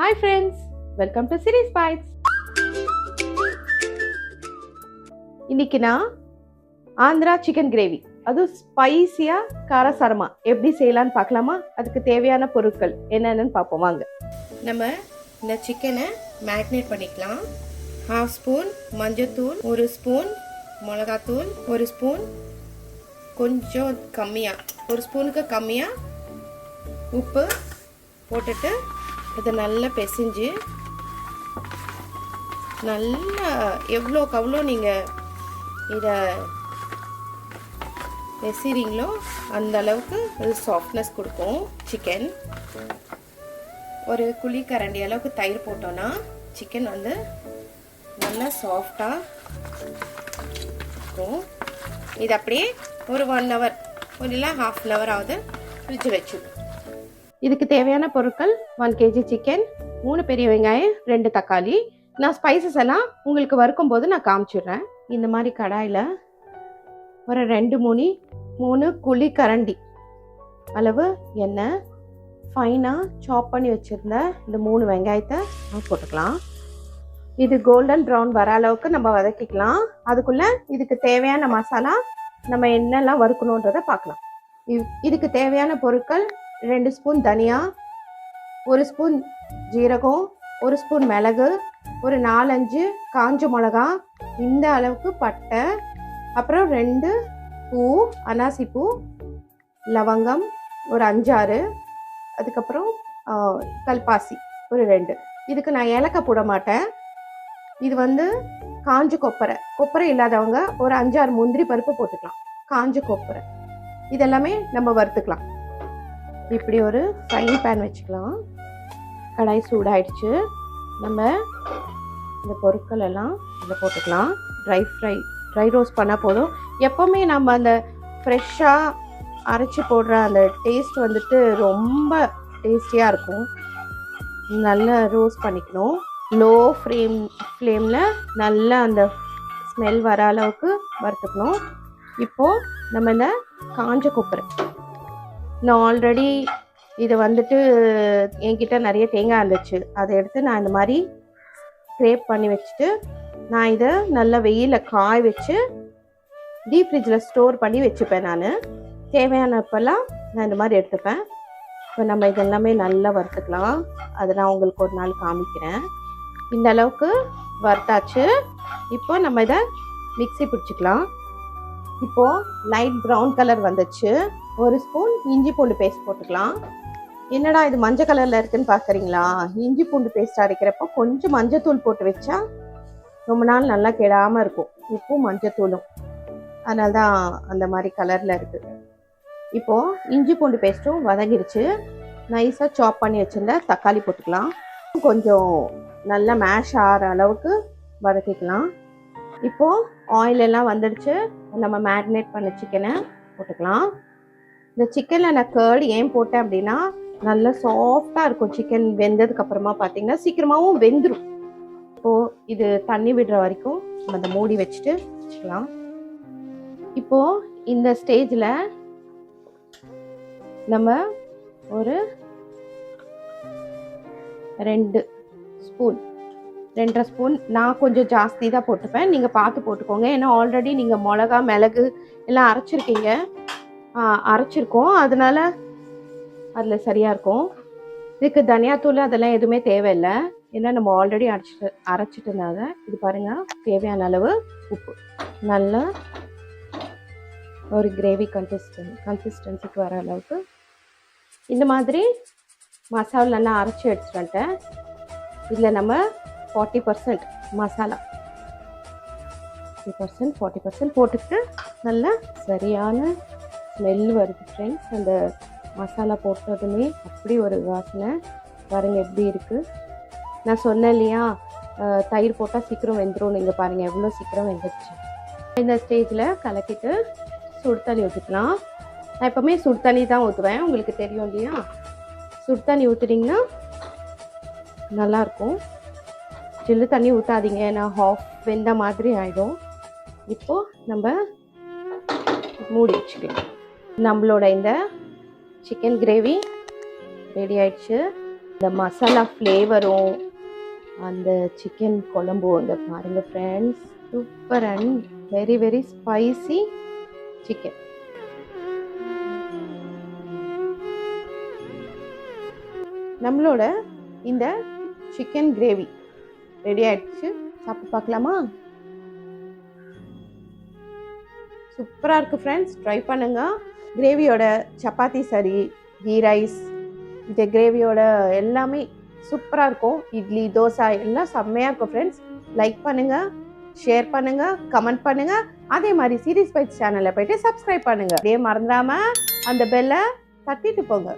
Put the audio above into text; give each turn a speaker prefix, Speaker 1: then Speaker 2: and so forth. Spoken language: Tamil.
Speaker 1: Hi friends, welcome to Series Bites. இன்னைக்கு நான் ஆந்திரா சிக்கன் கிரேவி, அது ஸ்பைசியா காரசாரமா எப்படி செய்யலான்னு பார்க்கலாமா? அதுக்கு தேவையான பொருட்கள் என்னென்னு பார்ப்போம் வாங்க.
Speaker 2: நம்ம இந்த சிக்கனை மேரினேட் பண்ணிக்கலாம். 1/2 ஸ்பூன் மஞ்சத்தூள், 1 ஸ்பூன் மிளகாத்தூள், 1 ஸ்பூன் கொஞ்சம் கம்மியாக 1 ஸ்பூனுக்கு கம்மியாக உப்பு போட்டுட்டு இதை நல்லா பிசைஞ்சு நல்லா எவ்வளோக்கு அவ்வளோ நீங்கள் இதை பிசைறீங்களோ அந்த அளவுக்கு அது சாஃப்ட்னஸ் கொடுக்கும். சிக்கன் ஒரு குழி கரண்டி அளவுக்கு தயிர் போட்டோன்னா சிக்கன் வந்து நல்லா சாஃப்டாக இருக்கும். இது அப்படியே ஒரு 1 hour ஒரு இல்லை 1/2 hour ஆகுது ஃப்ரிட்ஜ் வச்சுடும்.
Speaker 1: இதுக்கு தேவையான பொருட்கள் 1 kg சிக்கன், 3 பெரிய வெங்காயம், 2 தக்காளி. நான் ஸ்பைசஸ் எல்லாம் உங்களுக்கு வறுக்கும் போது நான் காமிச்சிடுறேன். இந்த மாதிரி கடாயில் ஒரு 2-3 குழி கரண்டி அளவு எண்ணெய், ஃபைனாக சாப் பண்ணி வச்சுருந்த இந்த 3 வெங்காயத்தை போட்டுக்கலாம். இது கோல்டன் ப்ரௌன் வர அளவுக்கு நம்ம வதக்கிக்கலாம். அதுக்குள்ளே இதுக்கு தேவையான மசாலா நம்ம என்னெல்லாம் வறுக்கணுன்றதை பார்க்கலாம். இதுக்கு தேவையான பொருட்கள் 2 ஸ்பூன் தனியா, 1 ஸ்பூன் ஜீரகம், 1 ஸ்பூன் மிளகு, ஒரு 4-5 காஞ்ச மிளகா, இந்த அளவுக்கு பட்டை, அப்புறம் 2 பூ, அனாசி பூ, லவங்கம் ஒரு 5-6, அதுக்கப்புறம் கல்பாசி ஒரு 2. இதுக்கு நான் ஏலக்காய் போட மாட்டேன். இது வந்து காஞ்ச கொப்பரை இல்லாதவங்க ஒரு 5-6 முந்திரி பருப்பு போட்டுக்கலாம். காஞ்ச கொப்பரை இதெல்லாமே நம்ம வறுத்துக்கலாம். இப்படி ஒரு ஃப்ரைங் பேன் வச்சுக்கலாம். கடாய் சூடாயிடுச்சு. நம்ம இந்த பொருட்கள் எல்லாம் இதில் போட்டுக்கலாம். ட்ரை ரோஸ்ட் பண்ணால் போதும். எப்போவுமே நம்ம அந்த ஃப்ரெஷ்ஷாக அரைச்சி போடுற அந்த டேஸ்ட் வந்துட்டு ரொம்ப டேஸ்டியாக இருக்கும். நல்லா ரோஸ்ட் பண்ணிக்கணும். லோ ஃப்ளேமில் நல்லா அந்த ஸ்மெல் வர அளவுக்கு வறுத்துக்கணும். இப்போது நம்ம இந்த காஞ்ச கொப்பரை, நான் ஆல்ரெடி இதை வந்துட்டு என்கிட்ட நிறைய தேங்காய் இருந்துச்சு, அதை எடுத்து நான் இந்த மாதிரி ஸ்க்ரேப் பண்ணி வச்சுட்டு நான் இதை நல்லா வெயிலில் காய வச்சு டீப் ஃப்ரிட்ஜில் ஸ்டோர் பண்ணி வச்சுப்பேன். நான் தேவையானப்பெல்லாம் நான் இந்த மாதிரி எடுத்துப்பேன். இப்போ நம்ம இதெல்லாமே நல்லா வறுத்துக்கலாம். அதை நான் உங்களுக்கு ஒரு நாள் காமிக்கிறேன். இந்த அளவுக்கு வறுத்தாச்சு. இப்போ நம்ம இதை மிக்ஸி பிடிச்சிக்கலாம். இப்போது லைட் ப்ரௌன் கலர் வந்துச்சு. 1 ஸ்பூன் இஞ்சி பூண்டு பேஸ்ட் போட்டுக்கலாம். என்னடா இது மஞ்சள் கலரில் இருக்குன்னு பார்க்குறீங்களா? இஞ்சி பூண்டு பேஸ்ட் அரைக்கிறப்போ கொஞ்சம் மஞ்சத்தூள் போட்டு வச்சா ரொம்ப நாள் நல்லா கெடாமல் இருக்கும். உப்பும் மஞ்சத்தூளும், அதனால தான் அந்த மாதிரி கலரில் இருக்குது. இப்போது இஞ்சி பூண்டு பேஸ்ட்டும் வதங்கிடுச்சு. நைஸாக சாப் பண்ணி வச்சுருந்த தக்காளி போட்டுக்கலாம். கொஞ்சம் நல்லா மேஷ் ஆகிற அளவுக்கு வதக்கிக்கலாம். இப்போது ஆயில் எல்லாம் வந்துடுச்சு. நம்ம மேரினேட் பண்ண சிக்கனை போட்டுக்கலாம். இந்த சிக்கனில் நான் கர்டு ஏன் போட்டேன் அப்படின்னா நல்லா சாஃப்டாக இருக்கும். சிக்கன் வெந்ததுக்கப்புறமா பார்த்தீங்கன்னா சீக்கிரமாகவும் வெந்துடும். இப்போது இது தண்ணி விடுற வரைக்கும் நம்ம அந்த மூடி வச்சுக்கலாம். இப்போது இந்த ஸ்டேஜில் நம்ம ஒரு 2.5 ஸ்பூன், நான் கொஞ்சம் ஜாஸ்தி தான் போட்டுப்பேன், நீங்கள் பார்த்து போட்டுக்கோங்க. ஏன்னா ஆல்ரெடி நீங்கள் மிளகா மிளகு எல்லாம் அரைச்சிருக்கோம், அதனால அதில் சரியாக இருக்கும். இதுக்கு தனியாத்தூள் அதெல்லாம் எதுவுமே தேவையில்லை, ஏன்னா நம்ம ஆல்ரெடி அரைச்சிட்டனால. இது பாருங்கள், தேவையான அளவு உப்பு. நல்லா ஒரு கிரேவி கன்சிஸ்டன்சிக்கு வர அளவுக்கு இந்த மாதிரி மசாலா நல்லா அரைச்சி எடுத்துட்டு வந்துட்டேன். இதில் நம்ம 40% மசாலா, 40% போட்டுக்கிட்டு நல்லா சரியான ஸ்மெல் வருது ஃப்ரெண்ட்ஸ். அந்த மசாலா போட்டதுமே அப்படி ஒரு வாசனை பாருங்கள் எப்படி இருக்குது. நான் சொன்னேன் இல்லையா, தயிர் போட்டால் சீக்கிரம் வெந்துடும். நீங்கள் பாருங்கள் எவ்வளோ சீக்கிரம் வெந்துடுச்சு. இந்த ஸ்டேஜில் கலக்கிட்டு சுடு தண்ணி ஊற்றிக்கலாம். நான் எப்போவுமே சுடு தண்ணி தான் ஊற்றுவேன், உங்களுக்கு தெரியும் இல்லையா. சுடு தண்ணி ஊற்றுட்டிங்கன்னா நல்லாயிருக்கும். சில்லு தண்ணி ஊற்றாதீங்க, நான் ஹாஃப் வெந்த மாதிரி ஆகிடும். இப்போது நம்ம மூடி வச்சுக்கலாம். நம்மளோட இந்த சிக்கன் கிரேவி ரெடி ஆயிடுச்சு. இந்த மசாலா ஃப்ளேவரும் அந்த சிக்கன் குழம்பும் இந்த பாருங்க friends, super and very very spicy chicken. நம்மளோட இந்த சிக்கன் கிரேவி ரெடி ஆயிடுச்சு. சாப்பிட்டு பார்க்கலாமா? சூப்பராக இருக்குது ஃப்ரெண்ட்ஸ், ட்ரை பண்ணுங்க. கிரேவியோட சப்பாத்தி சரி, கீ ரைஸ், இந்த கிரேவியோட எல்லாமே சூப்பராக இருக்கும். இட்லி, தோசை எல்லாம் செம்மையாக இருக்கும் ஃப்ரெண்ட்ஸ். லைக் பண்ணுங்கள், ஷேர் பண்ணுங்கள், கமெண்ட் பண்ணுங்கள். அதே மாதிரி சீரிஸ் பைட்ஸ் சேனலில் போய்ட்டு சப்ஸ்கிரைப் பண்ணுங்கள். அப்படியே மறந்துடாமல் அந்த பெல்லை தட்டிட்டு போங்க.